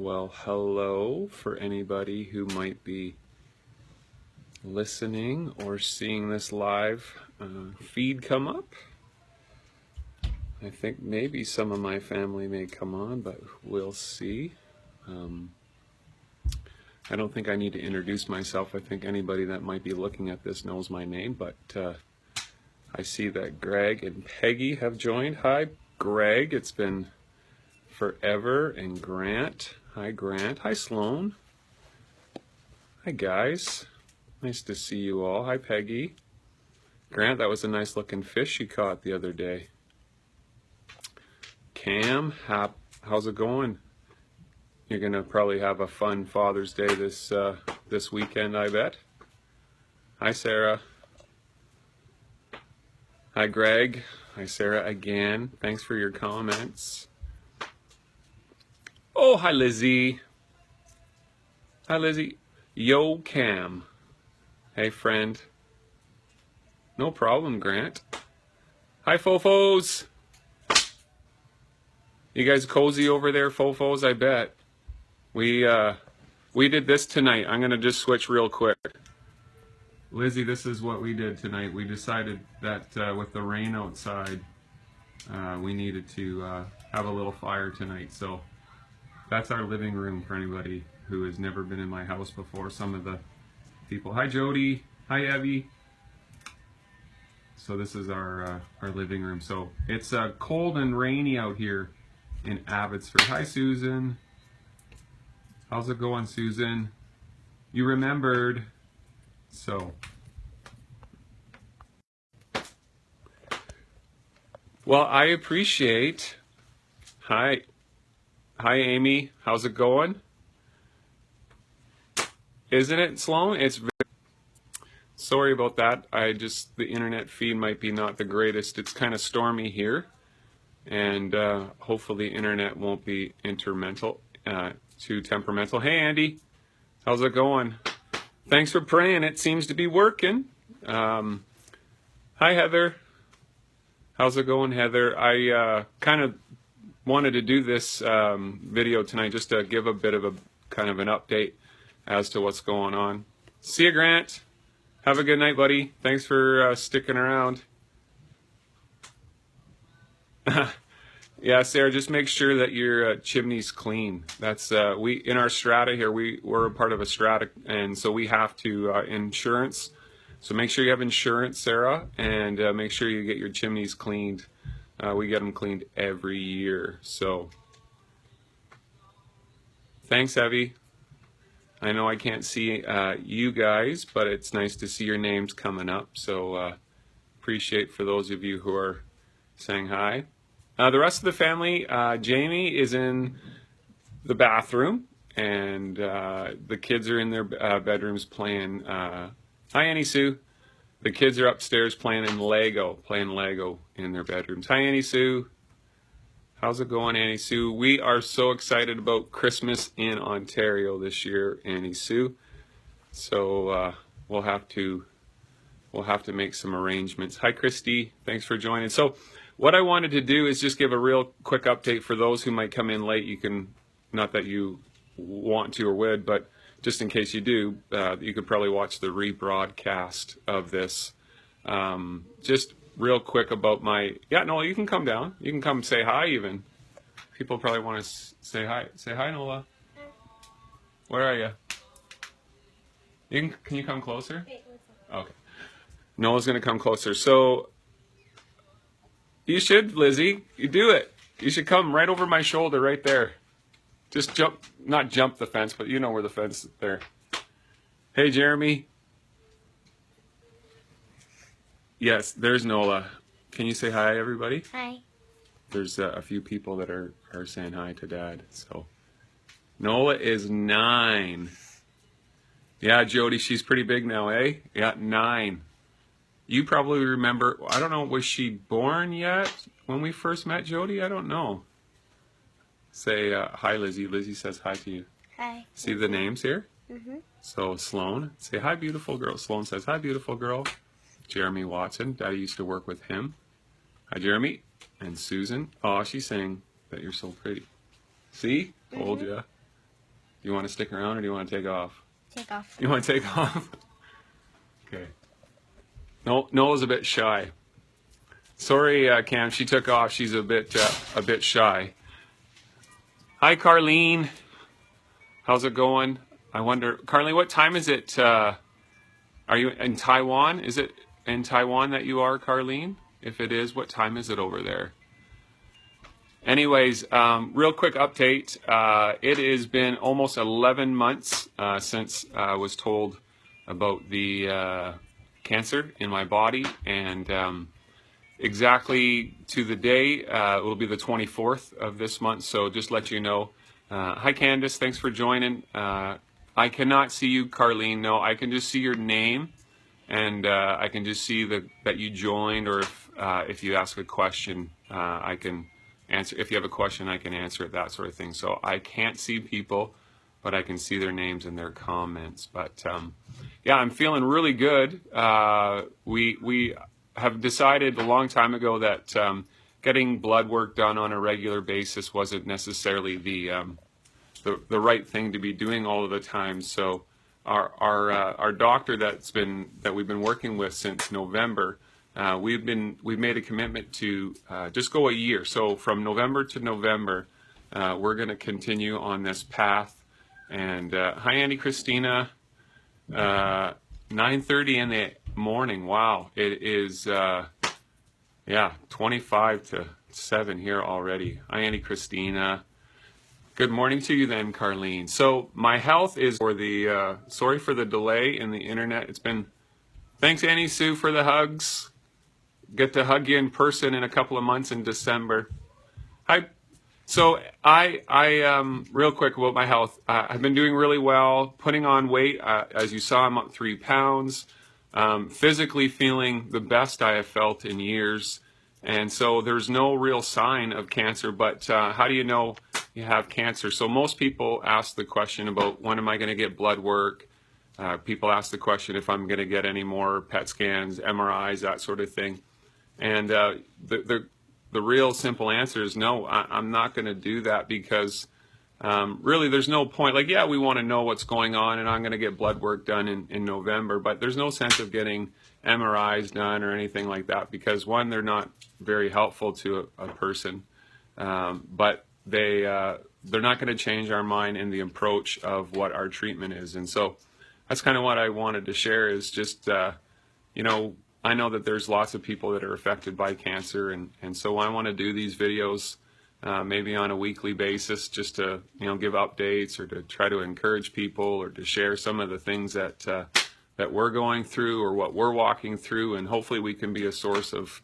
Well, hello for anybody who might be listening or seeing this live feed come up. I think maybe some of my family may come on, but we'll see. I don't think I need to introduce myself. I think anybody that might be looking at this knows my name, but I see that Greg and Peggy have joined. Hi, Greg. It's been forever. And Grant. Hi, Grant. Hi, Sloan. Hi, guys. Nice to see you all. Hi, Peggy. Grant, that was a nice looking fish you caught the other day. Cam, how's it going? You're gonna probably have a fun Father's Day this weekend, I bet. Hi, Sarah. Hi, Greg. Hi, Sarah again. Thanks for your comments. Oh, hi, Lizzie. Hi, Lizzie. Yo, Cam. Hey, friend. No problem, Grant. Hi, Fofos. You guys cozy over there, Fofos? I bet. We did this tonight. I'm gonna just switch real quick. Lizzie, this is what we did tonight. We decided that with the rain outside, we needed to have a little fire tonight. So that's our living room for anybody who has never been in my house before. Some of the people. Hi, Jody. Hi, Evie. So this is our living room. So it's cold and rainy out here in Abbotsford. Hi, Susan. How's it going, Susan? You remembered. So, well, I appreciate. Hi, Amy. How's it going? Isn't it, Sloan? It's sorry about that. The internet feed might be not the greatest. It's kind of stormy here, and hopefully the internet won't be too temperamental. Hey, Andy. How's it going? Thanks for praying. It seems to be working. Hi, Heather. How's it going, Heather? I kind of wanted to do this video tonight just to give a bit of a kind of an update as to what's going on. See you, Grant. Have a good night, buddy. Thanks for sticking around. Yeah, Sarah, just make sure that your chimney's clean. That's we in our strata here. We're a part of a strata, and so we have to insurance. So make sure you have insurance, Sarah, and make sure you get your chimneys cleaned. We get them cleaned every year. So thanks, Evie. I know I can't see you guys, but it's nice to see your names coming up. So appreciate for those of you who are saying hi. The rest of the family, Jamie is in the bathroom, and the kids are in their bedrooms playing. Hi, Annie Sue. The kids are upstairs playing Lego in their bedrooms. Hi, Annie Sue. How's it going, Annie Sue? We are so excited about Christmas in Ontario this year, Annie Sue. So we'll have to make some arrangements. Hi, Christy. Thanks for joining. So what I wanted to do is just give a real quick update for those who might come in late. You can, not that you want to or would, but just in case you do, you could probably watch the rebroadcast of this. Just real quick about Nola, you can come down. You can come say hi even. People probably want to say hi. Say hi, Nola. Where are you? Can you come closer? Okay. Nola's going to come closer. So you should, Lizzie. You do it. You should come right over my shoulder right there. Just not jump the fence, but you know where the fence is there. Hey, Jeremy. Yes, there's Nola. Can you say hi, everybody? Hi. There's a few people that are saying hi to Dad. So Nola is 9. Yeah, Jody, she's pretty big now, eh? Yeah, 9. You probably remember, I don't know, was she born yet when we first met, Jody? I don't know. Say hi, Lizzie. Lizzie says hi to you. Hi. See the names here? Mm-hmm. So Sloan, say hi, beautiful girl. Sloan says hi, beautiful girl. Jeremy Watson, Daddy used to work with him. Hi, Jeremy. And Susan. Oh, she's saying that you're so pretty. See? Told ya. Do you want to stick around or do you want to take off? Take off. You want to take off? Okay. No, Nola's a bit shy. Sorry, Cam, she took off. She's a bit shy. Hi, Carlene. How's it going? I wonder, Carlene, what time is it? Are you in Taiwan? Is it in Taiwan that you are, Carlene? If it is, what time is it over there? Anyways, real quick update. It has been almost 11 months since I was told about the cancer in my body, and exactly to the day, it will be the 24th of this month, so just let you know. Hi Candace, thanks for joining. I cannot see you, Carlene. No, I can just see your name, and I can just see that you joined, or if you ask a question, I can answer. If you have a question, I can answer it, that sort of thing. So I can't see people, but I can see their names and their comments. But yeah, I'm feeling really good. We have decided a long time ago that getting blood work done on a regular basis wasn't necessarily the right thing to be doing all of the time. So our doctor that we've been working with since November, we've made a commitment to just go a year. So from November to November, we're going to continue on this path. And hi, Andy, Christina. 9:30 in the morning. Wow, it is yeah, 25 to 7 here already. Hi, Andy, Christina. Good morning to you then, Carlene. So my health is for the sorry for the delay in the internet. It's been, thanks Annie Sue for the hugs. Get to hug you in person in a couple of months in December. Hi. So I real quick about my health. I've been doing really well, putting on weight. As you saw, I'm up 3 pounds. Physically feeling the best I have felt in years. And so there's no real sign of cancer, but how do you know you have cancer? So most people ask the question about when am I going to get blood work? People ask the question if I'm going to get any more PET scans, MRIs, that sort of thing. And the real simple answer is no, I'm not going to do that because really there's no point. Like, yeah, we want to know what's going on and I'm going to get blood work done in November, but there's no sense of getting MRIs done or anything like that because one, they're not very helpful to a person, but they're not going to change our mind in the approach of what our treatment is. And so that's kind of what I wanted to share is just, you know, I know that there's lots of people that are affected by cancer, and so I want to do these videos maybe on a weekly basis just to, you know, give updates or to try to encourage people or to share some of the things that we're going through or what we're walking through, and hopefully we can be a source of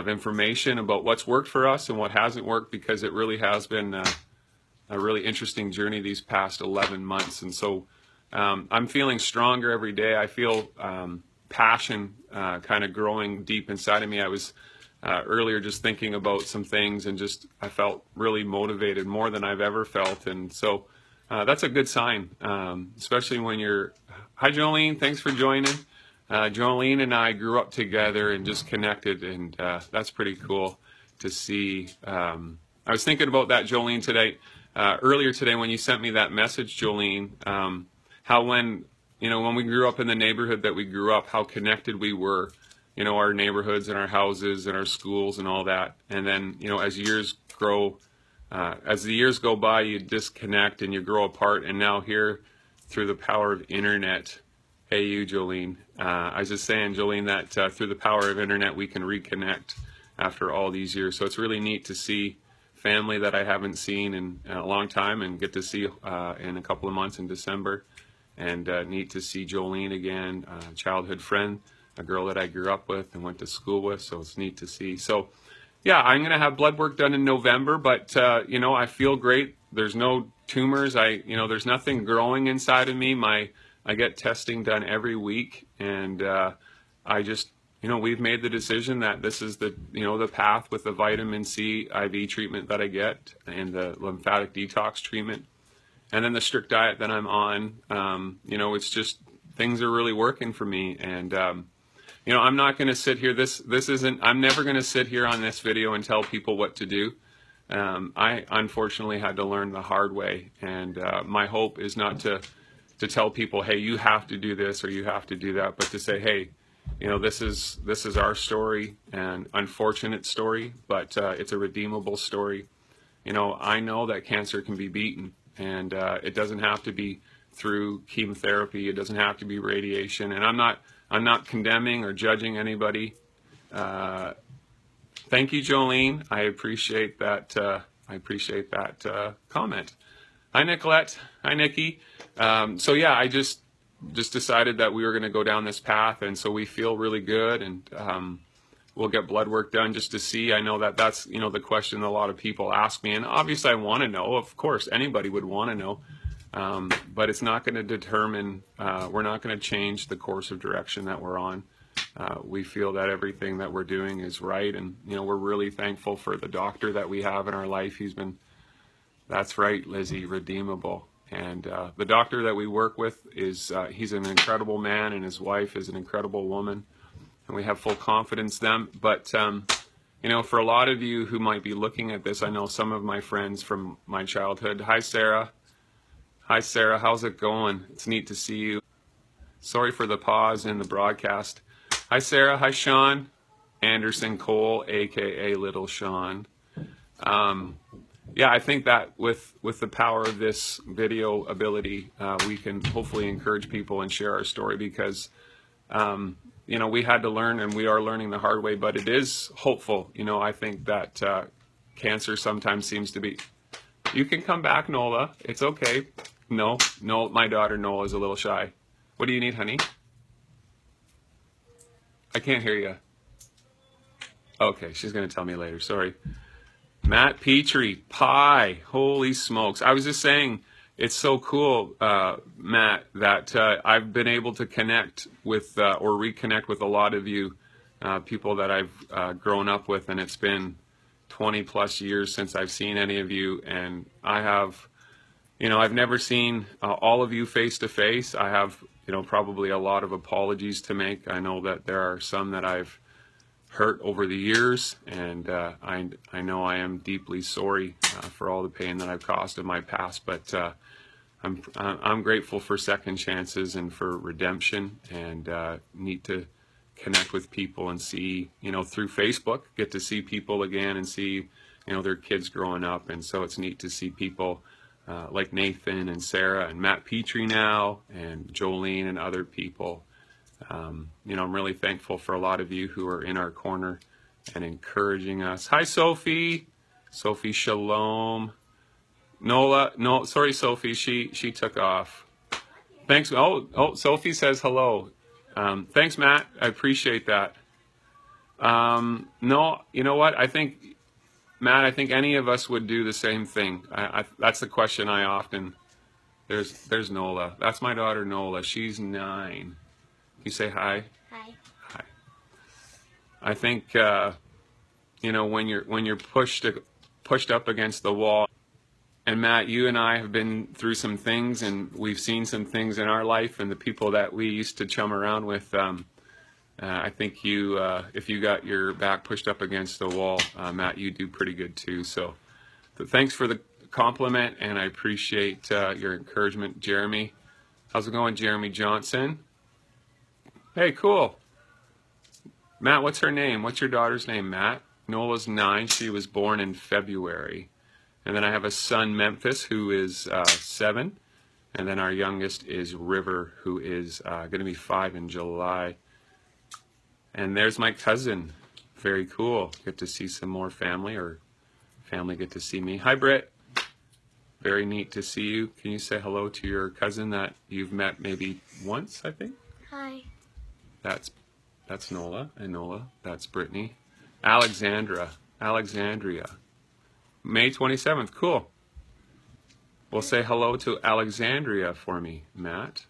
information about what's worked for us and what hasn't worked, because it really has been a really interesting journey these past 11 months. And so I'm feeling stronger every day. I feel passion kind of growing deep inside of me. I was earlier just thinking about some things and just I felt really motivated, more than I've ever felt. And so that's a good sign, especially when you're... Hi Jolene, thanks for joining. Jolene and I grew up together and just connected, and that's pretty cool to see. I was thinking about that, Jolene, today, earlier today when you sent me that message, Jolene, how when we grew up in the neighborhood that we grew up, how connected we were, you know, our neighborhoods and our houses and our schools and all that. And then, you know, as the years go by, you disconnect and you grow apart. And now here, through the power of internet, hey you, Jolene, I was just saying, Jolene, that through the power of internet, we can reconnect after all these years. So it's really neat to see family that I haven't seen in a long time and get to see in a couple of months in December. And neat to see Jolene again, a childhood friend, a girl that I grew up with and went to school with, so it's neat to see. So, yeah, I'm going to have blood work done in November, but, you know, I feel great. There's no tumors. There's nothing growing inside of me. I get testing done every week, and I just, you know, we've made the decision that this is the path with the vitamin C IV treatment that I get and the lymphatic detox treatment. And then the strict diet that I'm on, you know, it's just, things are really working for me. And, you know, I'm not going to sit here, I'm never going to sit here on this video and tell people what to do. I unfortunately had to learn the hard way, and my hope is not to tell people, hey, you have to do this or you have to do that, but to say, hey, you know, this is our story, an unfortunate story, but it's a redeemable story. You know, I know that cancer can be beaten, and it doesn't have to be through chemotherapy. It doesn't have to be radiation, and I'm not condemning or judging anybody. Thank you, Jolene. I appreciate that. Comment. Hi, Nicolette. Hi, Nikki. So yeah, I just decided that we were going to go down this path, and so we feel really good, and we'll get blood work done just to see. I know that that's, you know, the question a lot of people ask me, and obviously I want to know. Of course, anybody would want to know, but it's not going to determine. We're not going to change the course of direction that we're on. We feel that everything that we're doing is right, and you know, we're really thankful for the doctor that we have in our life. He's been, that's right, Lizzie, redeemable. And the doctor that we work with is, he's an incredible man, and his wife is an incredible woman, and we have full confidence in them. But you know, for a lot of you who might be looking at this, I know some of my friends from my childhood. Hi, Sarah. Hi, Sarah. How's it going? It's neat to see you. Sorry for the pause in the broadcast. Hi, Sarah. Hi, Sean. Anderson Cole, aka Little Sean. Yeah, I think that with the power of this video ability, we can hopefully encourage people and share our story, because you know, we had to learn, and we are learning the hard way, but it is hopeful. You know, I think that cancer sometimes seems to be. You can come back, Nola. It's okay. No, my daughter Nola is a little shy. What do you need, honey? I can't hear you. Okay, she's going to tell me later. Sorry. Matt Petrie, pie. Holy smokes. I was just saying, it's so cool, Matt, that I've been able to connect with or reconnect with a lot of you, people that I've grown up with, and it's been 20 plus years since I've seen any of you, and I have, you know, I've never seen all of you face to face. I have, you know, probably a lot of apologies to make. I know that there are some that I've hurt over the years, and I know I am deeply sorry for all the pain that I've caused in my past, but I'm grateful for second chances and for redemption, and need to connect with people and see, you know, through Facebook, get to see people again and see, you know, their kids growing up, and so it's neat to see people like Nathan and Sarah and Matt Petrie now, and Jolene and other people. You know, I'm really thankful for a lot of you who are in our corner and encouraging us. Hi, Sophie. Sophie, shalom. Nola, no, sorry, Sophie, she took off. Thanks. Oh, Sophie says hello. Thanks, Matt. I appreciate that. No, you know what? I think, Matt, I think any of us would do the same thing. That's the question I often. There's Nola. That's my daughter Nola. She's 9. You say hi. Hi. Hi. I think you know, when you're pushed up against the wall. And Matt, you and I have been through some things, and we've seen some things in our life, and the people that we used to chum around with. I think you, if you got your back pushed up against the wall, Matt, you do pretty good too. So thanks for the compliment, and I appreciate your encouragement, Jeremy. How's it going, Jeremy Johnson? Hey, cool. Matt, what's her name? What's your daughter's name, Matt? Nola's 9. She was born in February. And then I have a son, Memphis, who is 7. And then our youngest is River, who is going to be 5 in July. And there's my cousin. Very cool. Get to see some more family, or family get to see me. Hi, Britt. Very neat to see you. Can you say hello to your cousin that you've met maybe once, I think? Hi. That's Nola, and Nola, that's Brittany. Alexandria. May 27th, cool. Well, say hello to Alexandria for me, Matt.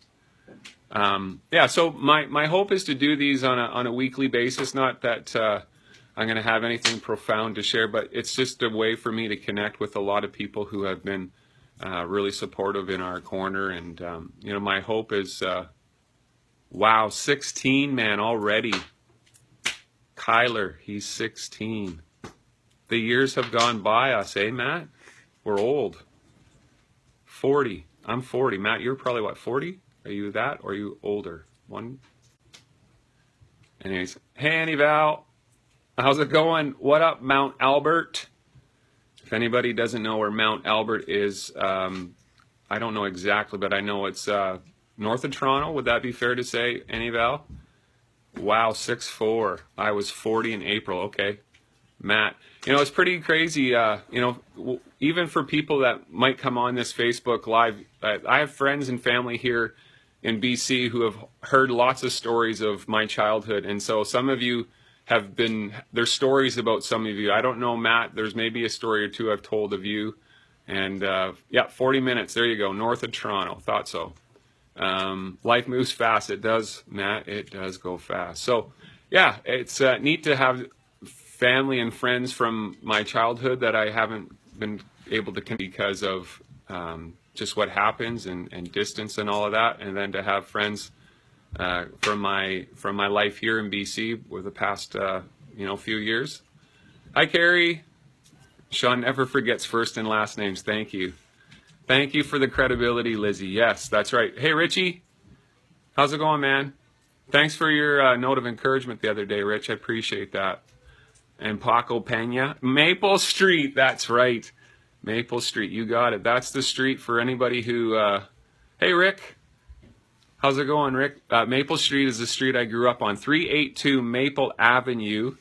Yeah, so my hope is to do these on a weekly basis. Not that I'm going to have anything profound to share, but it's just a way for me to connect with a lot of people who have been really supportive in our corner. And, you know, my hope is, wow, 16, man, already. Kyler, he's 16. the years have gone by us, eh, Matt? We're old. 40. I'm 40. Matt, you're probably what, 40? Are you that, or are you older? One. Anyways, hey, Annie Val. How's it going? What up, Mount Albert? If anybody doesn't know where Mount Albert is, I don't know exactly, but I know it's north of Toronto. Would that be fair to say, Annie Val? Wow, 6'4". I was 40 in April. Okay. Matt, you know, it's pretty crazy, you know, even for people that might come on this Facebook Live. I have friends and family here in BC who have heard lots of stories of my childhood. And so some of you have been, there's stories about some of you. I don't know, Matt, there's maybe a story or two I've told of you. And yeah, 40 minutes, there you go, north of Toronto, thought so. Life moves fast, it does, Matt, it does go fast. So yeah, it's neat to have family and friends from my childhood that I haven't been able to connect because of just what happens and distance and all of that, and then to have friends from my life here in BC with the past you know, few years. Hi, Carrie. Sean never forgets first and last names. Thank you. Thank you for the credibility, Lizzie. Yes, that's right. Hey, Richie. How's it going, man? Thanks for your note of encouragement the other day, Rich. I appreciate that. And Paco Pena. Maple Street. That's right. Maple Street. You got it. That's the street for anybody who... Hey, Rick. How's it going, Rick? Maple Street is the street I grew up on. 382 Maple Avenue.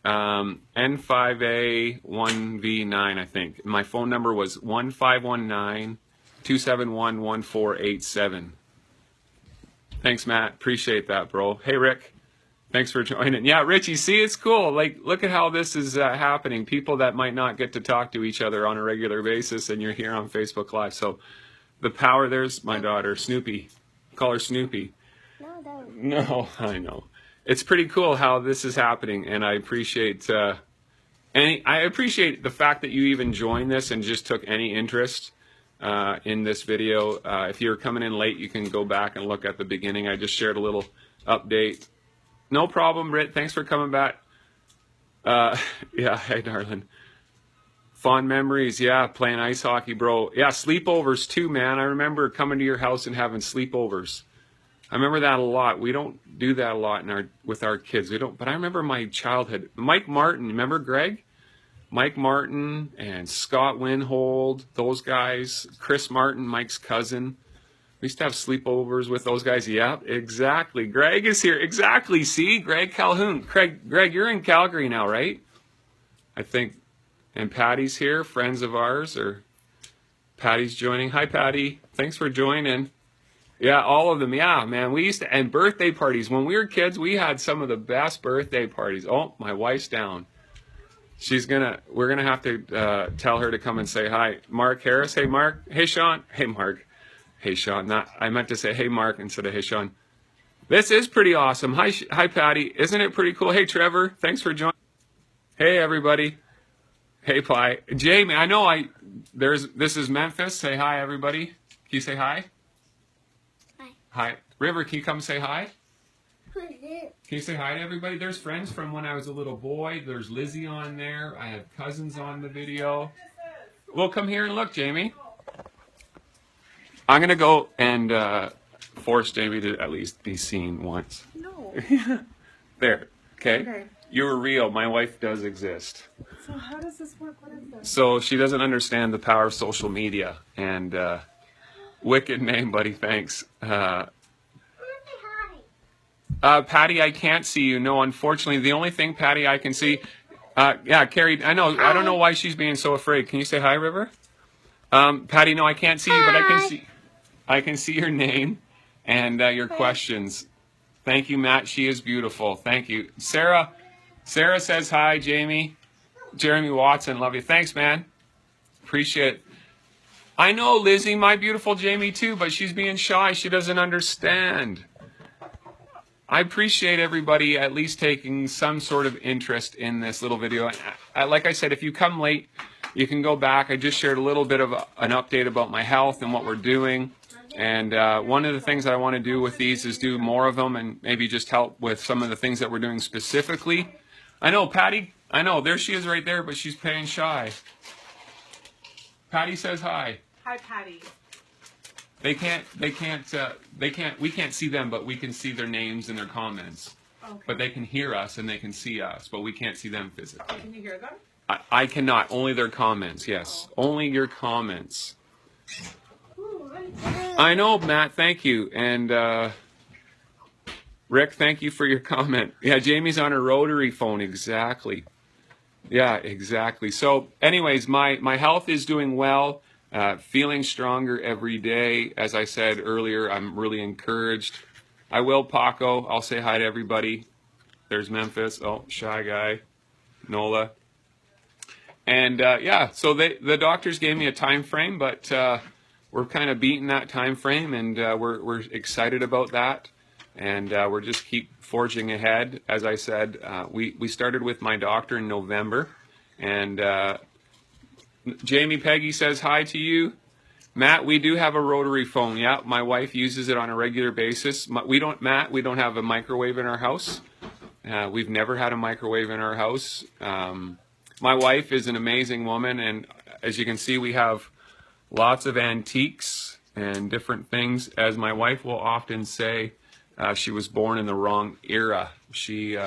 N5A 1V9, I think. My phone number was 1519-271-1487. Thanks, Matt. Appreciate that, bro. Hey, Rick. Thanks for joining. Yeah, Richie, see, it's cool. Like, look at how this is happening. People that might not get to talk to each other on a regular basis, and you're here on Facebook Live. So the power, there's my daughter, Snoopy. Call her Snoopy. No, don't. No, I know. It's pretty cool how this is happening, and I appreciate the fact that you even joined this and just took any interest in this video. If you're coming in late, you can go back and look at the beginning. I just shared a little update. No problem, Britt. Thanks for coming back. Yeah, hey, darling. Fond memories, yeah, playing ice hockey, bro. Yeah, sleepovers too, man. I remember coming to your house and having sleepovers. I remember that a lot. We don't do that a lot with our kids. We don't. But I remember my childhood. Mike Martin, remember Greg? Mike Martin and Scott Winhold, those guys. Chris Martin, Mike's cousin. We used to have sleepovers with those guys. Yeah, exactly. Greg is here. Exactly. See, Greg Calhoun. Greg, you're in Calgary now, right? I think. And Patty's here, friends of ours, or Patty's joining. Hi, Patty. Thanks for joining. Yeah, all of them. Yeah, man. We used to, and birthday parties. When we were kids, we had some of the best birthday parties. Oh, my wife's down. We're gonna have to tell her to come and say hi. Mark Harris. Hey, Mark. Hey, Sean. Hey, Mark. Hey, Sean. I meant to say hey, Mark, instead of hey, Sean. This is pretty awesome. Hi, Patty. Isn't it pretty cool? Hey, Trevor. Thanks for joining. Hey, everybody. Hey, Pi. Jamie, I know this is Memphis. Say hi, everybody. Can you say hi? Hi. Hi. River, can you come say hi? Who is it? Can you say hi to everybody? There's friends from when I was a little boy. There's Lizzie on there. I have cousins on the video. Well, come here and look, Jamie. I'm going to go and force Jamie to at least be seen once. No. There. Okay? Okay. You were real. My wife does exist. So how does this work? What is this? So she doesn't understand the power of social media. And wicked name, buddy. Thanks. Patty, I can't see you. No, unfortunately, the only thing, Patty, I can see. Yeah, Carrie. I know. Hi. I don't know why she's being so afraid. Can you say hi, River? Patty, no, I can't see you, but I can see your name and your questions. Thank you, Matt. She is beautiful. Thank you, Sarah. Sarah says hi, Jamie. Jeremy Watson, love you. Thanks, man. Appreciate it. I know Lizzie, my beautiful Jamie, too, but she's being shy. She doesn't understand. I appreciate everybody at least taking some sort of interest in this little video. Like I said, if you come late, you can go back. I just shared a little bit of an update about my health and what we're doing. And one of the things that I want to do with these is do more of them and maybe just help with some of the things that we're doing specifically. I know, Patty, I know, there she is right there, but she's playing shy. Patty says hi. Hi, Patty. We can't see them, but we can see their names and their comments. Okay. But they can hear us and they can see us, but we can't see them physically. Can you hear them? I cannot, only their comments, yes. Only your comments. I know, Matt, thank you. And Rick, thank you for your comment. Yeah, Jamie's on a rotary phone, exactly. Yeah, exactly. So anyways, my health is doing well, feeling stronger every day. As I said earlier, I'm really encouraged. I will, Paco. I'll say hi to everybody. There's Memphis. Oh, shy guy. Nola. And yeah, so the doctors gave me a time frame, but we're kind of beating that time frame, and we're excited about that. And we're just keep forging ahead. As I said, we started with my doctor in November. And Jamie Peggy says hi to you. Matt, we do have a rotary phone. Yeah, my wife uses it on a regular basis. We don't have a microwave in our house. We've never had a microwave in our house. My wife is an amazing woman. And as you can see, we have lots of antiques and different things. As my wife will often say, she was born in the wrong era. She's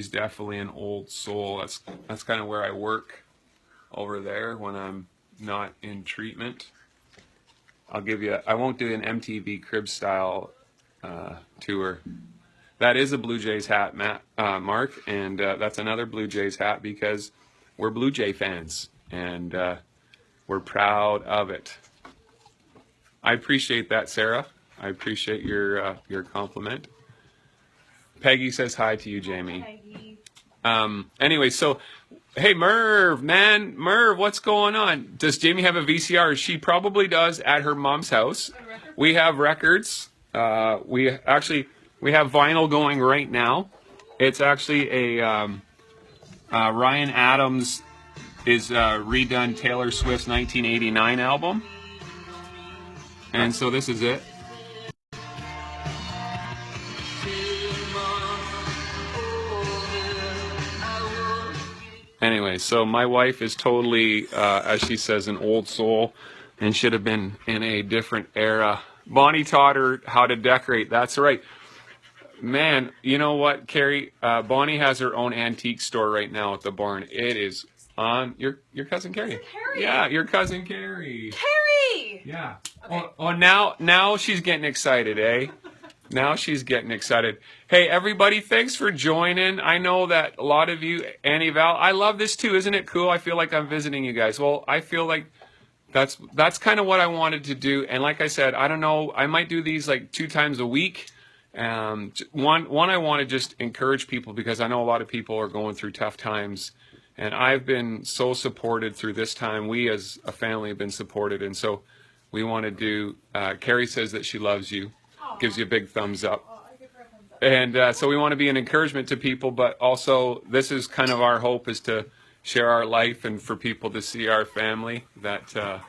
definitely an old soul. That's kind of where I work over there when I'm not in treatment. I won't do an MTV crib style tour. That is a Blue Jays hat, Mark, and that's another Blue Jays hat because we're Blue Jay fans and we're proud of it. I appreciate that, Sarah. I appreciate your compliment. Peggy says hi to you, Jamie. Peggy. Anyway, so hey, Merv, what's going on? Does Jamie have a VCR? She probably does at her mom's house. We have records. We have vinyl going right now. It's actually a Ryan Adams is redone Taylor Swift's 1989 album. And so this is it. Anyway, so my wife is totally, as she says, an old soul and should have been in a different era. Bonnie taught her how to decorate. That's right. Man, you know what, Carrie? Bonnie has her own antique store right now at the barn. It is on your cousin Carrie. Carrie. Yeah, your cousin Carrie. Carrie! Yeah. Okay. Oh, now she's getting excited, eh? Now she's getting excited. Hey, everybody, thanks for joining. I know that a lot of you, Annie Val, I love this too. Isn't it cool? I feel like I'm visiting you guys. Well, I feel like that's kind of what I wanted to do. And like I said, I don't know, I might do these like 2 times a week. One, I want to just encourage people because I know a lot of people are going through tough times. And I've been so supported through this time. We as a family have been supported. And so we want to do, Carrie says that she loves you. Gives you a big thumbs up. And so we want to be an encouragement to people, but also this is kind of our hope is to share our life and for people to see our family that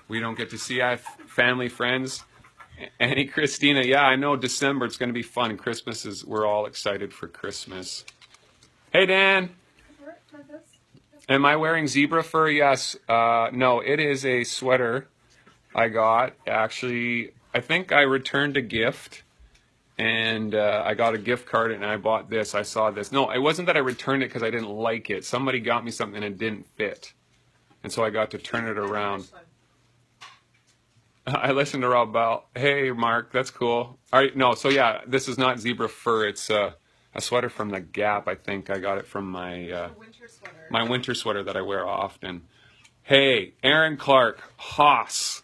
we don't get to see our family, friends. Annie Christina, yeah, I know December, it's going to be fun. We're all excited for Christmas. Hey, Dan. Am I wearing zebra fur? Yes. No, it is a sweater I got. Actually, I think I returned a gift, and I got a gift card, and I bought this. I saw this. No, it wasn't that I returned it because I didn't like it. Somebody got me something and it didn't fit, and so I got to turn it around. I listened to Rob Bell. Hey, Mark, that's cool. All right, no, so yeah, this is not zebra fur. It's a sweater from the Gap. I think I got it from my winter sweater that I wear often. Hey, Aaron Clark, Haas.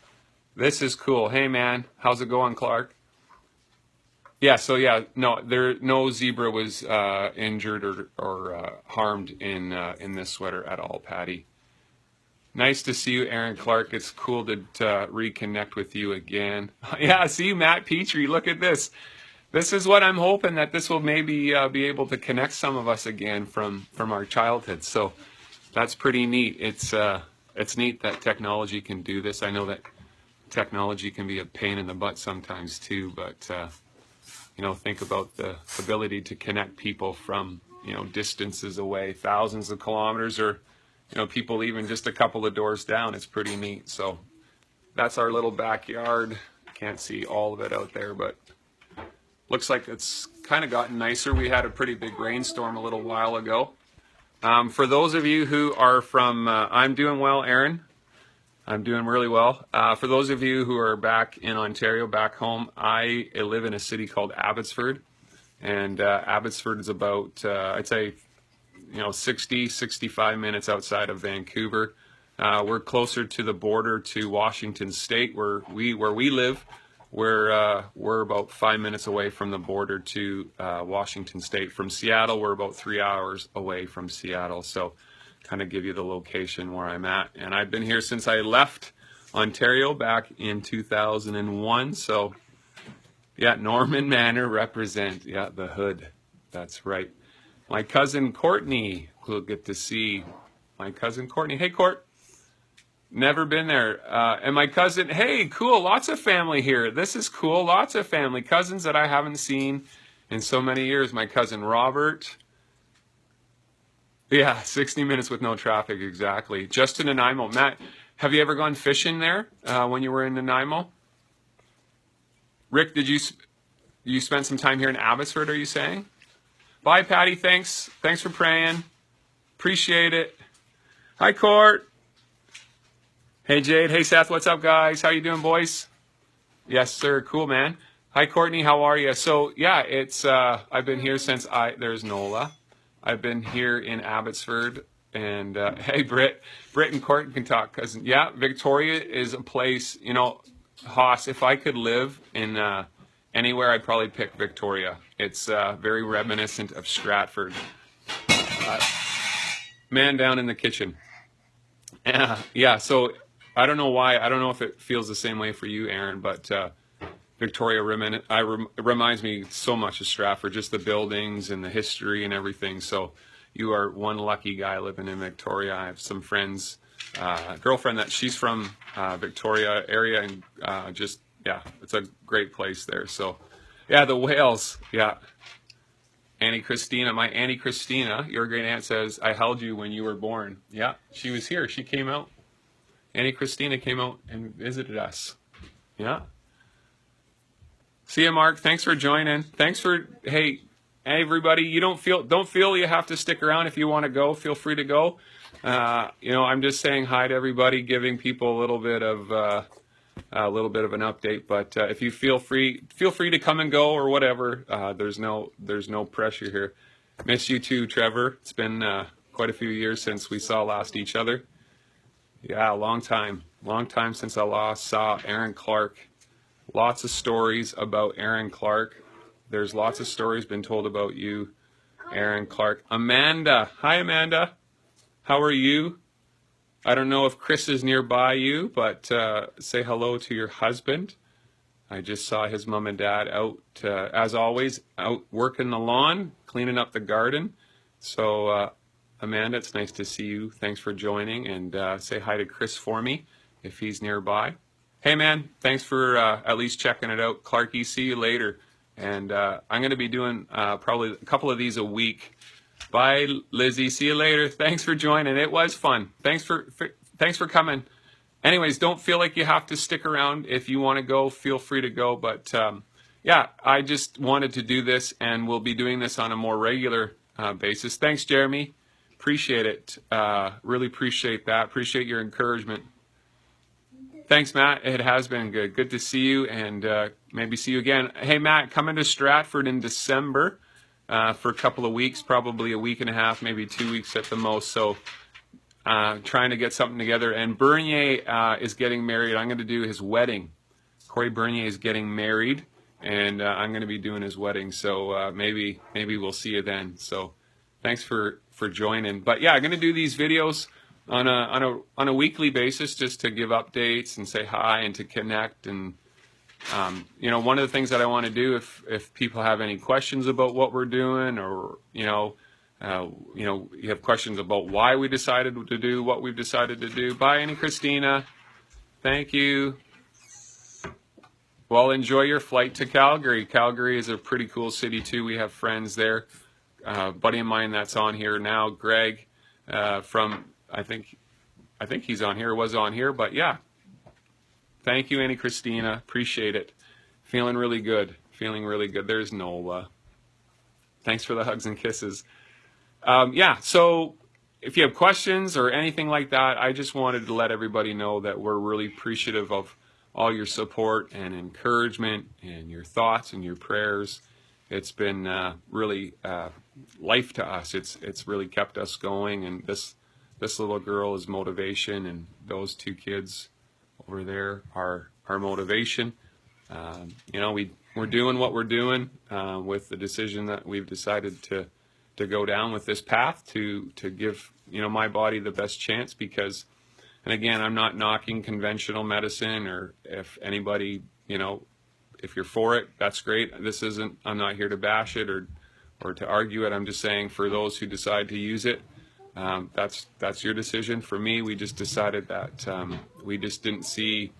This is cool. Hey, man, how's it going, Clark? Yeah, so yeah, no zebra was injured or harmed in this sweater at all, Patty. Nice to see you, Aaron Clark. It's cool to reconnect with you again. Yeah, see you, Matt Petrie. Look at this. This is what I'm hoping that this will maybe be able to connect some of us again from our childhood. So that's pretty neat. It's neat that technology can do this. I know that technology can be a pain in the butt sometimes too, but think about the ability to connect people from distances away, thousands of kilometers, or people even just a couple of doors down. It's pretty neat. So that's our little backyard. Can't see all of it out there, but looks like it's kind of gotten nicer. We had a pretty big rainstorm a little while ago. For those of you who are from, I'm doing well, Aaron. I'm doing really well. For those of you who are back in Ontario, back home, I live in a city called Abbotsford. And Abbotsford is about, I'd say, 65 minutes outside of Vancouver. We're closer to the border to Washington State, where we live. We're about 5 minutes away from the border to Washington State. From Seattle, we're about 3 hours away from Seattle. So kind of give you the location where I'm at. And I've been here since I left Ontario back in 2001. So yeah, Norman Manor represent. Yeah, the hood. That's right. My cousin Courtney, we'll get to see my cousin Courtney. Hey, Court. Never been there. And my cousin, hey, cool. Lots of family here. This is cool. Lots of family. Cousins that I haven't seen in so many years. My cousin Robert. Yeah, 60 minutes with no traffic, exactly. Just in Nanaimo. Matt, have you ever gone fishing there when you were in Nanaimo? Rick, did you spend some time here in Abbotsford, are you saying? Bye, Patty. Thanks. Thanks for praying. Appreciate it. Hi, Court. Hey, Jade. Hey, Seth. What's up, guys? How you doing, boys? Yes, sir. Cool, man. Hi, Courtney. How are you? So, yeah, it's I've been here since there's Nola. I've been here in Abbotsford. And, hey, Britt and Court can talk. Cousin. Yeah, Victoria is a place, Haas, if I could live in anywhere, I'd probably pick Victoria. It's very reminiscent of Stratford. Man down in the kitchen. Yeah, so I don't know why. I don't know if it feels the same way for you, Aaron, but Victoria reminds me so much of Stratford, just the buildings and the history and everything. So you are one lucky guy living in Victoria. I have some friends, girlfriend that she's from Victoria area, and yeah, it's a great place there. So yeah, the whales, yeah. Auntie Christina, my Auntie Christina, your great aunt says, I held you when you were born. Yeah, she was here. She came out. Auntie Christina came out and visited us. Yeah. See you, Mark. Thanks for joining. Thanks for, hey, everybody, you don't feel you have to stick around. If you want to go, feel free to go. I'm just saying hi to everybody, giving people a little bit of an update. But if you feel free to come and go or whatever. There's no pressure here. Miss you too, Trevor. It's been quite a few years since we saw each other. Yeah, long time since I saw Aaron Clark. Lots of stories about Aaron Clark. There's lots of stories been told about you, Aaron Clark. Amanda, hi Amanda. How are you? I don't know if Chris is nearby you, but say hello to your husband. I just saw his mom and dad out, as always, out working the lawn, cleaning up the garden. So, Amanda, it's nice to see you. Thanks for joining, and say hi to Chris for me if he's nearby. Hey, man, thanks for at least checking it out. Clarky, see you later. And I'm going to be doing probably a couple of these a week. Bye, Lizzie. See you later. Thanks for joining. It was fun. Thanks for coming. Anyways, don't feel like you have to stick around. If you want to go, feel free to go. But yeah, I just wanted to do this, and we'll be doing this on a more regular basis. Thanks, Jeremy. Appreciate it. Really appreciate that. Appreciate your encouragement. Thanks, Matt. It has been good. Good to see you, and maybe see you again. Hey, Matt, coming to Stratford in December for a couple of weeks, probably a week and a half, maybe 2 weeks at the most. So trying to get something together. And Bernier is getting married. I'm going to do his wedding. Corey Bernier is getting married, and I'm going to be doing his wedding. So maybe we'll see you then. So thanks for joining. But yeah, I'm going to do these videos on a weekly basis, just to give updates and say hi and to connect. And one of the things that I want to do, if people have any questions about what we're doing, or you have questions about why we decided to do what we've decided to do. Bye, Annie Christina. Thank you. Well, enjoy your flight to Calgary. Calgary is a pretty cool city too. We have friends there. buddy of mine that's on here now, Greg, from, I think he's on here, was on here, but yeah. Thank you, Annie Christina. Appreciate it. Feeling really good. Feeling really good. There's Nola. Thanks for the hugs and kisses. Yeah, so if you have questions or anything like that, I just wanted to let everybody know that we're really appreciative of all your support and encouragement and your thoughts and your prayers. It's been really life to us. It's really kept us going, and this little girl is motivation, and those two kids over there are our motivation. You know, we're doing what we're doing with the decision that we've decided to go down with this path to give, you know, my body the best chance, because, and again, I'm not knocking conventional medicine, or if anybody, you know, if you're for it, that's great. I'm not here to bash it or to argue it. I'm just saying, for those who decide to use it, that's your decision. For me, we just decided that we just didn't see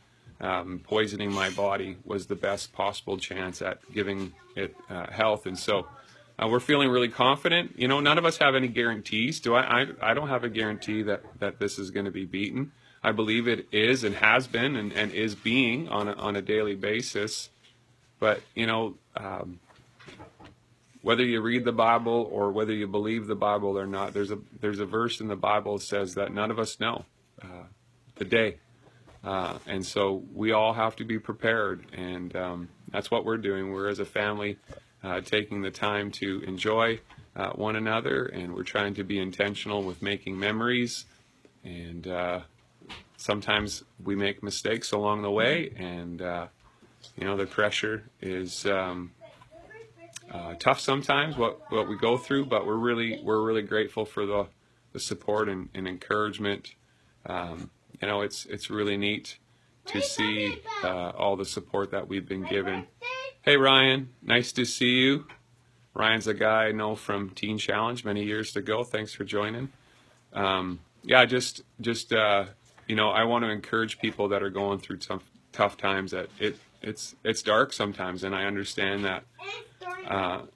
poisoning my body was the best possible chance at giving it health. And so we're feeling really confident. You know, none of us have any guarantees. I don't have a guarantee that this is going to be beaten. I believe it is and has been and is being on a daily basis. But, you know, whether you read the Bible or whether you believe the Bible or not, there's a verse in the Bible that says that none of us know the day. And so we all have to be prepared, and that's what we're doing. We're, as a family, taking the time to enjoy one another, and we're trying to be intentional with making memories. And sometimes we make mistakes along the way, and you know, the pressure is tough sometimes, what we go through, but we're really grateful for the support and encouragement. You know, it's really neat to see all the support that we've been given. Hey, Ryan, nice to see you. Ryan's a guy I know from Teen Challenge many years ago. Thanks for joining. Yeah, just you know, I want to encourage people that are going through some tough times, that it's dark sometimes, and I understand that.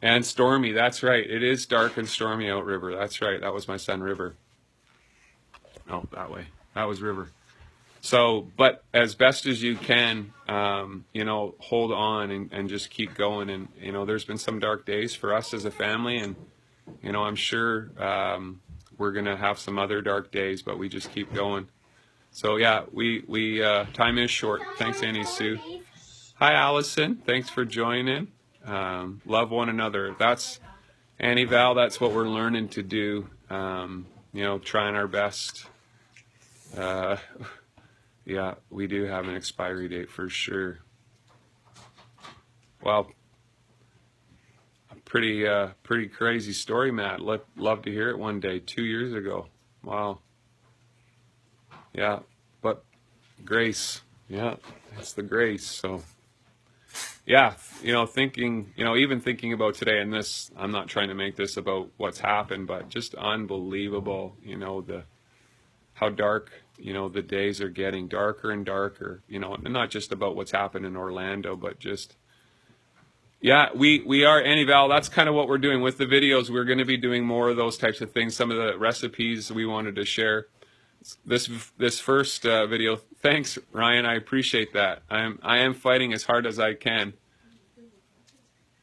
And stormy, that's right. It is dark and stormy out river. That's right. That was my son, River. No, that way. That was River. So, but as best as you can, you know, hold on and just keep going. And, you know, there's been some dark days for us as a family, and, you know, I'm sure we're going to have some other dark days, but we just keep going. So, yeah, we time is short. Thanks, Annie Sue. Hi, Allison. Thanks for joining. Love one another. That's, Annie Val, that's what we're learning to do. You know, trying our best. Yeah, we do have an expiry date for sure. Well, pretty crazy story, Matt. Love to hear it one day. 2 years ago. Wow. Yeah, but grace. Yeah, it's the grace. So, yeah, you know, even thinking about today, and this, I'm not trying to make this about what's happened, but just unbelievable, you know, how dark, you know, the days are getting darker and darker, you know, and not just about what's happened in Orlando, but just, yeah, we are, Annie Val, that's kind of what we're doing with the videos. We're going to be doing more of those types of things. Some of the recipes we wanted to share. This first video, thanks, Ryan, I appreciate that. I am fighting as hard as I can.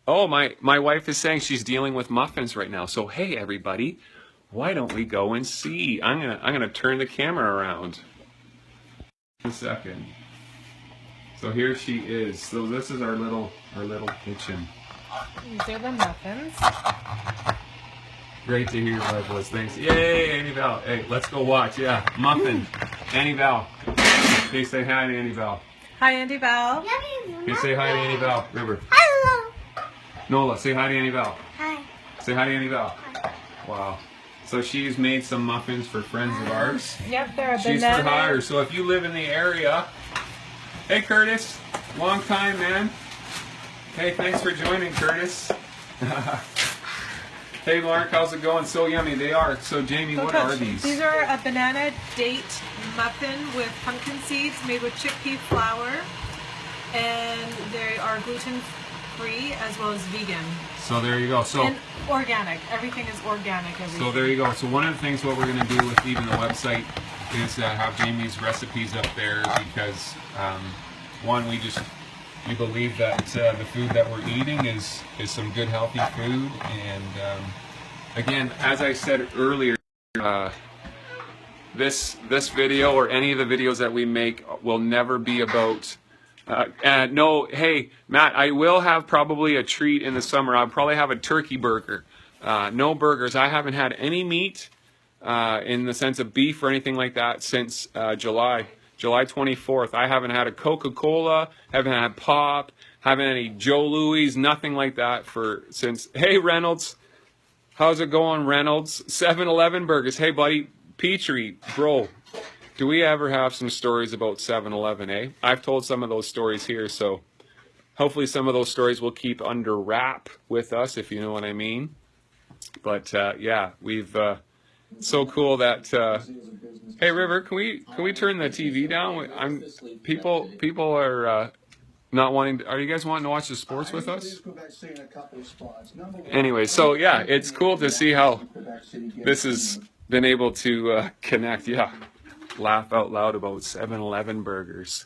Oh, my wife is saying she's dealing with muffins right now. So, hey, everybody, why don't we go and see? I'm gonna turn the camera around. 1 second. So here she is. So this is our little kitchen. These are the muffins. Great to hear your voice. Thanks. Yay, Annie Val. Hey, let's go watch. Yeah, muffin. Annie Val. Hey, say hi to Annie Val. Hi, Andy Val. Hey, say hi to Annie Val. River. Hello. Nola, say hi to Annie Val. Hi. Say hi to Annie Val. Wow. So she's made some muffins for friends of ours. Yep, they're a She's banana. for hire. So if you live in the area, hey Curtis, long time, man. Hey, thanks for joining, Curtis. Hey Mark, how's it going? So yummy. They are. So Jamie, what are these? These are a banana date muffin with pumpkin seeds made with chickpea flour, and they are gluten free as well as vegan. So there you go. So And organic. Everything is organic. So there you go. So one of the things what we're going to do with even the website is have Jamie's recipes up there because one, we believe that the food that we're eating is some good healthy food, and again, as I said earlier, this video or any of the videos that we make will never be about. No, hey Matt, I will have probably a treat in the summer. I'll probably have a turkey burger. No burgers. I haven't had any meat in the sense of beef or anything like that since July 24th. I haven't had a Coca-Cola, haven't had pop, haven't had any Joe Louis, nothing like that since. Hey Reynolds, how's it going, Reynolds? 7-Eleven burgers. Hey buddy, Petrie, bro. Do we ever have some stories about 7-Eleven, eh? I've told some of those stories here, so hopefully some of those stories will keep under wrap with us, if you know what I mean. But yeah, we've so cool that hey River, can we turn the TV down? People are not wanting. Are you guys wanting to watch the sports with us? Anyway, so yeah, it's cool to see how this has been able to connect. Yeah. Laugh out loud about 7-Eleven burgers.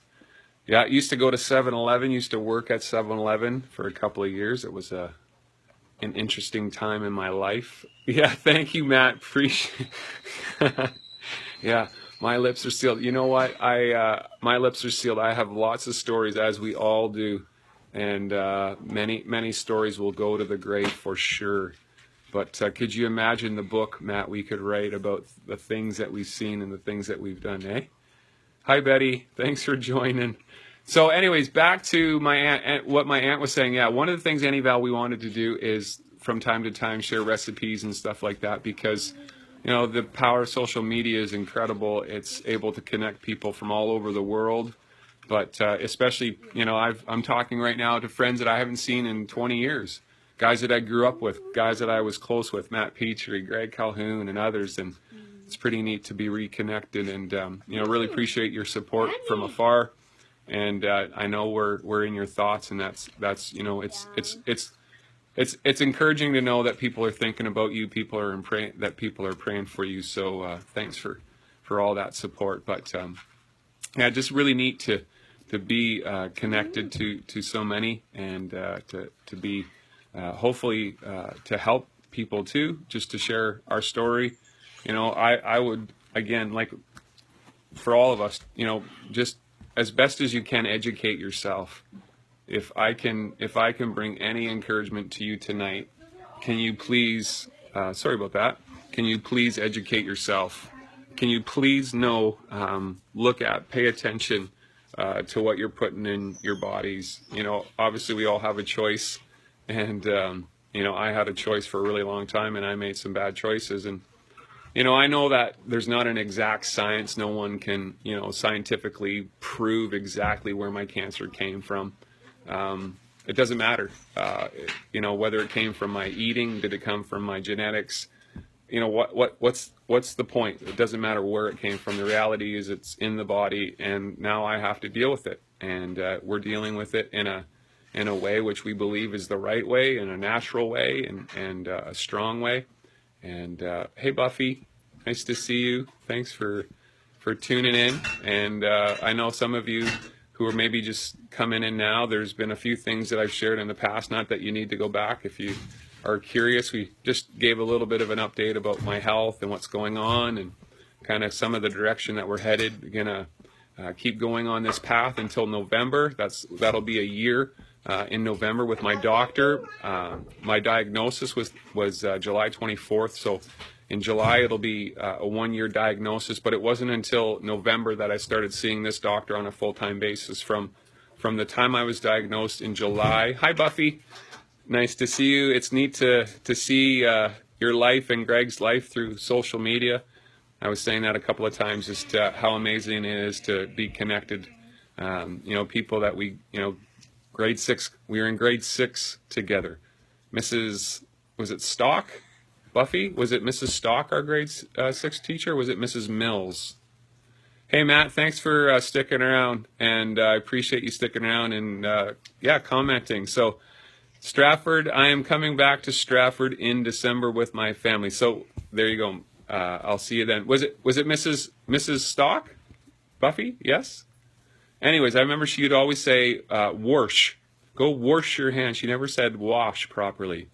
Yeah, I used to go to 7-Eleven, used to work at 7-Eleven for a couple of years. It was an interesting time in my life. Yeah, thank you, Matt. Appreciate. Yeah, my lips are sealed. You know what? My lips are sealed. I have lots of stories, as we all do, and many stories will go to the grave for sure. But could you imagine the book, Matt, we could write about the things that we've seen and the things that we've done, eh? Hi, Betty. Thanks for joining. So anyways, back to my aunt, what my aunt was saying. Yeah, one of the things, Annie Val, we wanted to do is from time to time share recipes and stuff like that because, you know, the power of social media is incredible. It's able to connect people from all over the world. But especially, you know, I'm talking right now to friends that I haven't seen in 20 years. Guys that I grew up with, guys that I was close with, Matt Petrie, Greg Calhoun, and others, and it's pretty neat to be reconnected. And you know, really appreciate your support from afar. And I know we're in your thoughts, and that's you know, it's encouraging to know that people are thinking about you, people are praying for you. So thanks for all that support. But yeah, just really neat to be connected to so many, and to be. Hopefully to help people too, just to share our story. You know, I would, again, like for all of us, you know, just as best as you can, educate yourself. If I can bring any encouragement to you tonight, can you please, sorry about that, can you please educate yourself? Can you please know, pay attention to what you're putting in your bodies? You know, obviously we all have a choice. And, you know, I had a choice for a really long time, and I made some bad choices. And, you know, I know that there's not an exact science. No one can, you know, scientifically prove exactly where my cancer came from. It doesn't matter, you know, whether it came from my eating, did it come from my genetics? You know, what's the point? It doesn't matter where it came from. The reality is it's in the body, and now I have to deal with it. And we're dealing with it in a way which we believe is the right way, in a natural way, and a strong way. And hey Buffy, nice to see you. Thanks for tuning in. And I know some of you who are maybe just coming in now, there's been a few things that I've shared in the past, not that you need to go back if you are curious. We just gave a little bit of an update about my health and what's going on, and kind of some of the direction that we're headed. We're gonna keep going on this path until November. That'll be a year in November with my doctor. My diagnosis was July 24th, so in July it'll be a 1-year diagnosis, but it wasn't until November that I started seeing this doctor on a full-time basis. From the time I was diagnosed in July. Hi Buffy, nice to see you. It's neat to see your life and Greg's life through social media. I was saying that a couple of times, just how amazing it is to be connected. You know, people that we, you know, grade 6, we were in grade 6 together. Was it Stock? Buffy? Was it Mrs. Stock, our grade 6 teacher? Or was it Mrs. Mills? Hey Matt, thanks for sticking around, and I appreciate you sticking around and yeah, commenting. So Stratford, I am coming back to Stratford in December with my family. So there you go. I'll see you then. Was it Mrs. Stock? Buffy? Yes? Anyways, I remember she would always say, wash. Go wash your hands. She never said wash properly.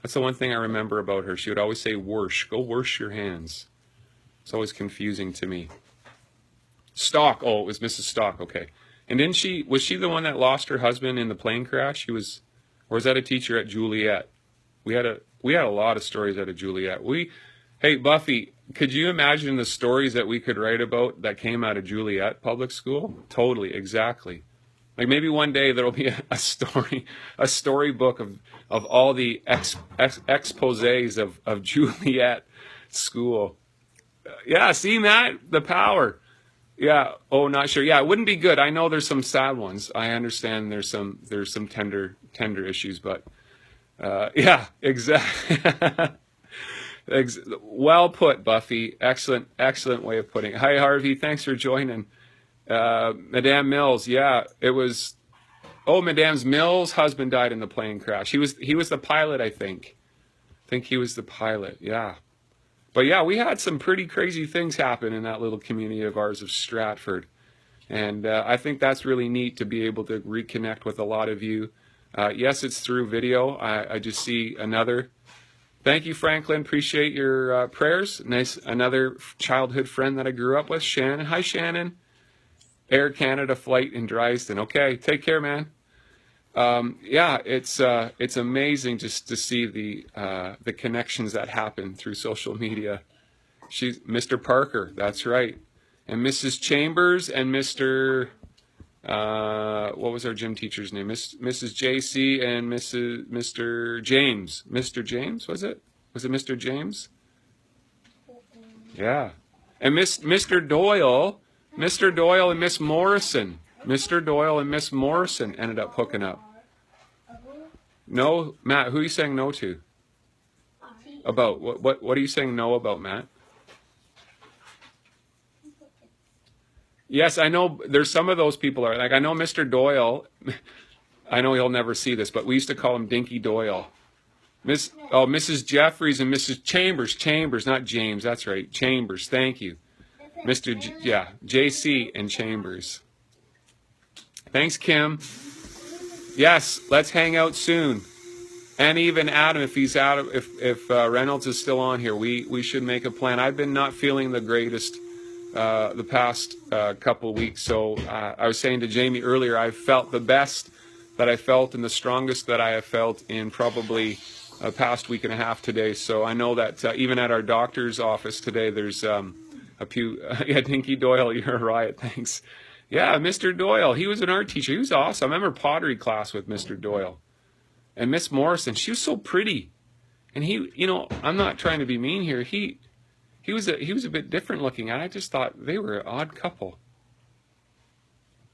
That's the one thing I remember about her. She would always say wash. Go wash your hands. It's always confusing to me. Stock. Oh, it was Mrs. Stock. Okay. And was she the one that lost her husband in the plane crash? Or was that a teacher at Juliet? We had a lot of stories out of Juliet. Hey, Buffy, could you imagine the stories that we could write about that came out of Juliet Public School? Totally, exactly. Like maybe one day there'll be a storybook of all the exposés of Juliet School. Yeah, see, Matt, the power. Yeah. Oh, not sure. Yeah, it wouldn't be good. I know there's some sad ones. I understand there's some tender issues, but yeah, exactly. Well put, Buffy. Excellent way of putting it. Hi, Harvey. Thanks for joining. Madame Mills. Yeah, it was. Oh, Madame Mills' husband died in the plane crash. He was the pilot, I think. He was the pilot. Yeah. But yeah, we had some pretty crazy things happen in that little community of ours of Stratford. And I think that's really neat to be able to reconnect with a lot of you. Yes, it's through video. I just see another. Thank you, Franklin. Appreciate your prayers. Nice. Another childhood friend that I grew up with, Shannon. Hi, Shannon. Air Canada flight in Dresden. Okay, take care, man. Yeah, it's amazing just to see the connections that happen through social media. She's Mr. Parker, that's right, and Mrs. Chambers and Mr. What was our gym teacher's name? Mrs. JC and Mr. James. Mr. James, was it? Was it Mr. James? Yeah, and Mr. Doyle. Mr. Doyle and Miss Morrison. Mr. Doyle and Miss Morrison ended up hooking up. No, Matt, who are you saying no to? About what are you saying no about, Matt? Yes, I know there's some of those people are like, I know Mr. Doyle. I know he'll never see this, but we used to call him Dinky Doyle. Mrs. Jeffries and Mrs. Chambers, not James. That's right. Chambers. Thank you. JC and Chambers. Thanks, Kim. Yes, let's hang out soon. And even Adam, if he's out, if Reynolds is still on here, we should make a plan. I've been not feeling the greatest the past couple of weeks. So I was saying to Jamie earlier, I felt the best that I felt and the strongest that I have felt in probably a past week and a half today. So I know that even at our doctor's office today, there's yeah, Dinky Doyle, you're a riot, thanks. Yeah, Mr. Doyle, he was an art teacher. He was awesome. I remember pottery class with Mr. Doyle. And Miss Morrison, she was so pretty. And he, I'm not trying to be mean here. He was a bit different looking. I just thought they were an odd couple.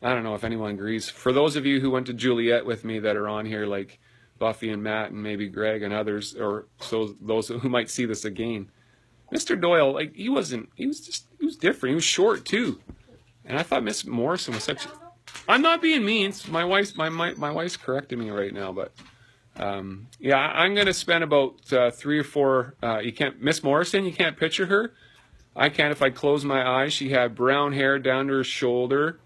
I don't know if anyone agrees. For those of you who went to Juliet with me that are on here, like Buffy and Matt and maybe Greg and others, or so those who might see this again, Mr. Doyle, like he was different. He was short too, and I thought Miss Morrison was such. I'm not being mean. My wife's correcting me right now, but yeah, I'm gonna spend about 3 or 4. You can't Miss Morrison. You can't picture her. I can if I close my eyes. She had brown hair down to her shoulder.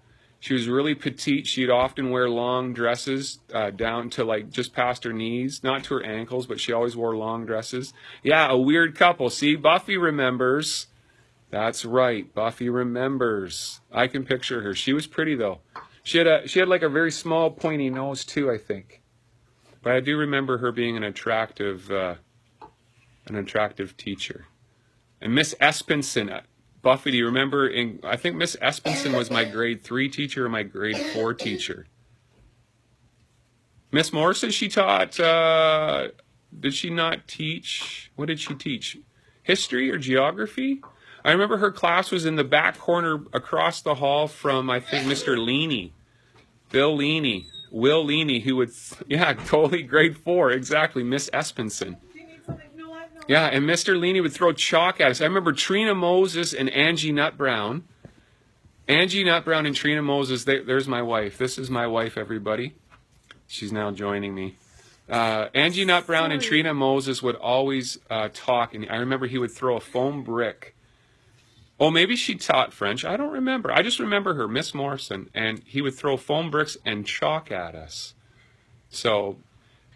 She was really petite. She'd often wear long dresses down to like just past her knees, not to her ankles, but she always wore long dresses. Yeah, a weird couple. See, Buffy remembers. That's right, Buffy remembers. I can picture her. She was pretty though. She had like a very small pointy nose too, I think. But I do remember her being an attractive teacher. And Miss Espenson. Buffy, do you remember? I think Miss Espenson was my grade 3 teacher or my grade 4 teacher. Miss Morrison, she taught. Did she not teach? What did she teach? History or geography? I remember her class was in the back corner across the hall from, I think, Mr. Leaney, Will Leaney, who would, yeah, totally grade 4, exactly, Miss Espenson. Yeah, and Mr. Leaney would throw chalk at us. I remember Trina Moses and Angie Nutbrown. Angie Nutbrown and Trina Moses, there's my wife. This is my wife, everybody. She's now joining me. Angie Nut Brown and Trina Moses would always talk, and I remember he would throw a foam brick. Oh, maybe she taught French. I don't remember. I just remember her, Miss Morrison, and he would throw foam bricks and chalk at us. So,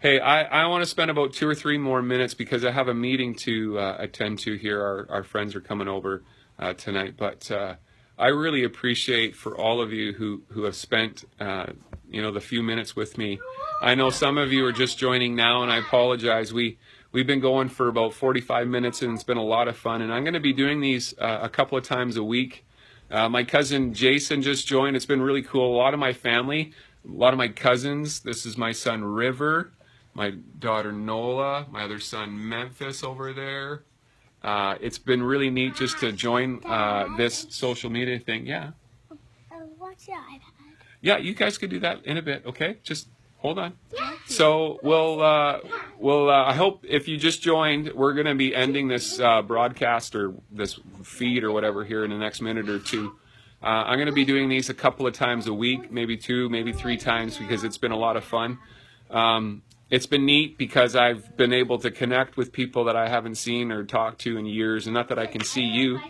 hey, I want to spend about 2 or 3 more minutes because I have a meeting to attend to here. Our friends are coming over tonight, but I really appreciate for all of you who have spent the few minutes with me. I know some of you are just joining now, and I apologize. We've been going for about 45 minutes, and it's been a lot of fun. And I'm going to be doing these a couple of times a week. My cousin Jason just joined. It's been really cool. A lot of my family, a lot of my cousins. This is my son River, my daughter Nola, my other son Memphis over there. It's been really neat just to join this social media thing. Yeah. What's your iPad? Yeah, you guys could do that in a bit. Okay, just hold on. So we'll I hope if you just joined, we're going to be ending this broadcast or this feed or whatever here in the next minute or two. I'm going to be doing these a couple of times a week, maybe 2, maybe 3 times, because it's been a lot of fun. It's been neat because I've been able to connect with people that I haven't seen or talked to in years, and not that I can see you,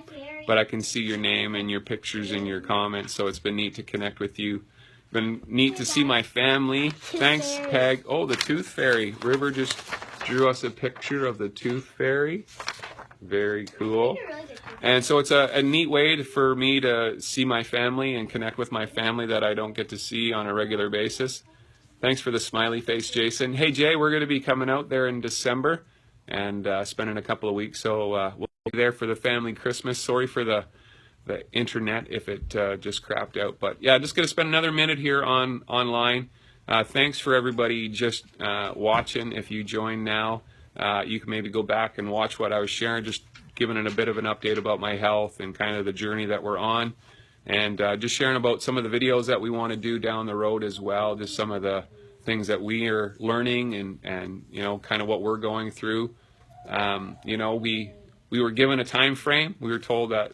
but I can see your name and your pictures and your comments. So it's been neat to connect with you. Been neat to see my family. Thanks, Peg. Oh, the Tooth Fairy. River just drew us a picture of the Tooth Fairy. Very cool. And so it's a neat way for me to see my family and connect with my family that I don't get to see on a regular basis. Thanks for the smiley face, Jason. Hey, Jay, we're going to be coming out there in December and spending a couple of weeks. So we'll be there for the family Christmas. Sorry for the internet if it just crapped out, but yeah, just gonna spend another minute here online. Thanks for everybody just watching. If you join now, you can maybe go back and watch what I was sharing, just giving it a bit of an update about my health and kind of the journey that we're on, and just sharing about some of the videos that we want to do down the road as well, just some of the things that we are learning and kind of what we're going through. We were given a time frame. We were told that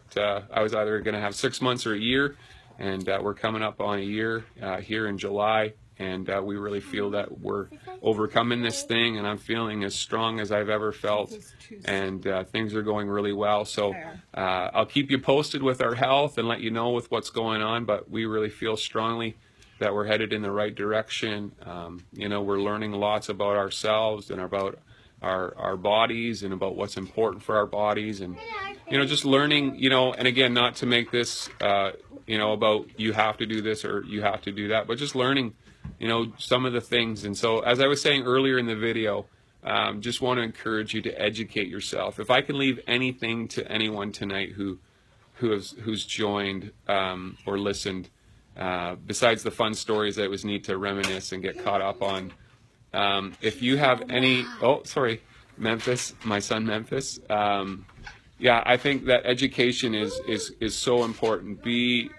I was either going to have 6 months or a year, and we're coming up on a year here in July, and we really feel that we're overcoming this thing, and I'm feeling as strong as I've ever felt, and things are going really well. So I'll keep you posted with our health and let you know with what's going on, but we really feel strongly that we're headed in the right direction. We're learning lots about ourselves and about our bodies and about what's important for our bodies, and just learning, and again, not to make this about you have to do this or you have to do that, but just learning some of the things. And so, as I was saying earlier in the video, just want to encourage you to educate yourself. If I can leave anything to anyone tonight who's joined or listened, besides the fun stories that it was neat to reminisce and get caught up on, if you have any, Memphis, my son Memphis, I think that education is so important. Be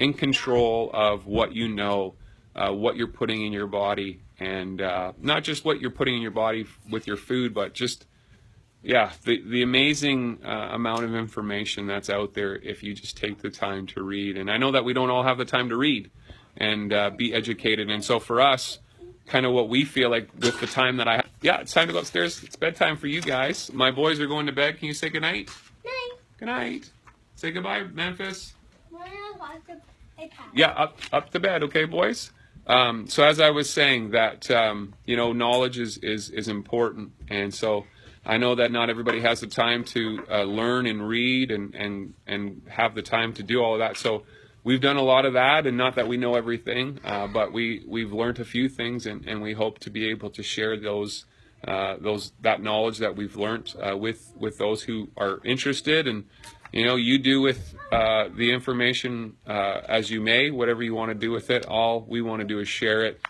in control of what you know, what you're putting in your body, and not just what you're putting in your body with your food, but just the amazing amount of information that's out there if you just take the time to read. And I know that we don't all have the time to read and be educated, and so for us, kind of what we feel like with the time that I have. Yeah, it's time to go upstairs. It's bedtime for you guys. My boys are going to bed. Can you say goodnight? Night. Good night. Say goodbye, Memphis. When I watch the iPad. Yeah, up to bed, okay, boys? So as I was saying that, knowledge is important. And so I know that not everybody has the time to learn and read and have the time to do all of that. So we've done a lot of that, and not that we know everything, but we've learned a few things, and we hope to be able to share that knowledge that we've learned with those who are interested. And you do with the information as you may, whatever you want to do with it. All we want to do is share it,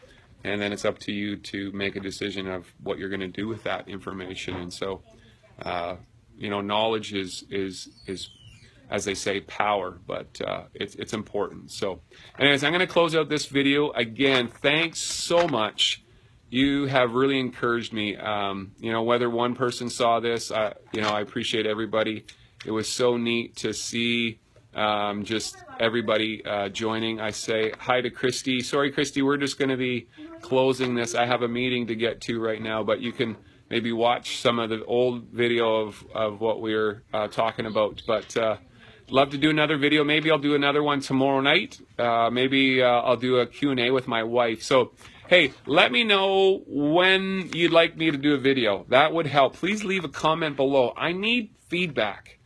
and then it's up to you to make a decision of what you're going to do with that information. And so, knowledge is as they say, power, but it's important. So anyways, I'm going to close out this video. Again, thanks so much. You have really encouraged me. Whether one person saw this, I appreciate everybody. It was so neat to see just everybody joining. I say hi to Christy. Sorry, Christy, we're just going to be closing this. I have a meeting to get to right now, but you can maybe watch some of the old video of what we're talking about. But love to do another video. Maybe I'll do another one tomorrow night. Maybe I'll do a Q&A with my wife. So, hey, let me know when you'd like me to do a video. That would help. Please leave a comment below. I need feedback.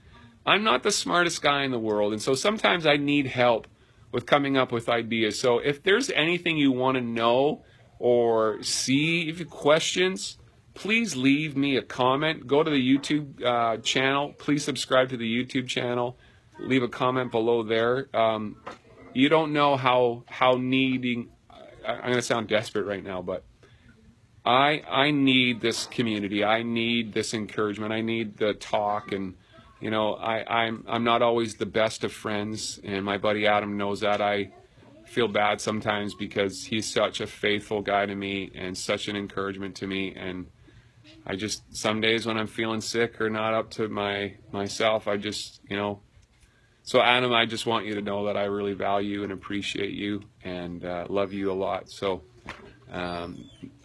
I'm not the smartest guy in the world, and so sometimes I need help with coming up with ideas. So if there's anything you want to know or see, if you have questions, please leave me a comment. Go to the YouTube channel. Please subscribe to the YouTube channel. Leave a comment below there. You don't know how needing. I'm going to sound desperate right now, but I need this community. I need this encouragement. I need the talk, and you know, I'm not always the best of friends, and my buddy Adam knows that. I feel bad sometimes because he's such a faithful guy to me and such an encouragement to me, and I just, some days when I'm feeling sick or not up to myself, I just, you know. So Adam, I just want you to know that I really value and appreciate you and love you a lot. So I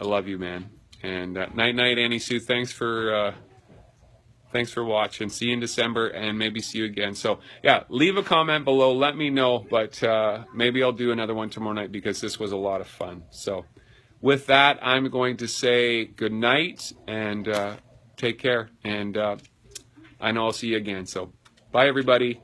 love you, man. And night, Annie Sue. Thanks for watching. See you in December, and maybe see you again. So yeah, leave a comment below. Let me know. But maybe I'll do another one tomorrow night because this was a lot of fun. So with that, I'm going to say good night and take care. And I know I'll see you again. So bye, everybody.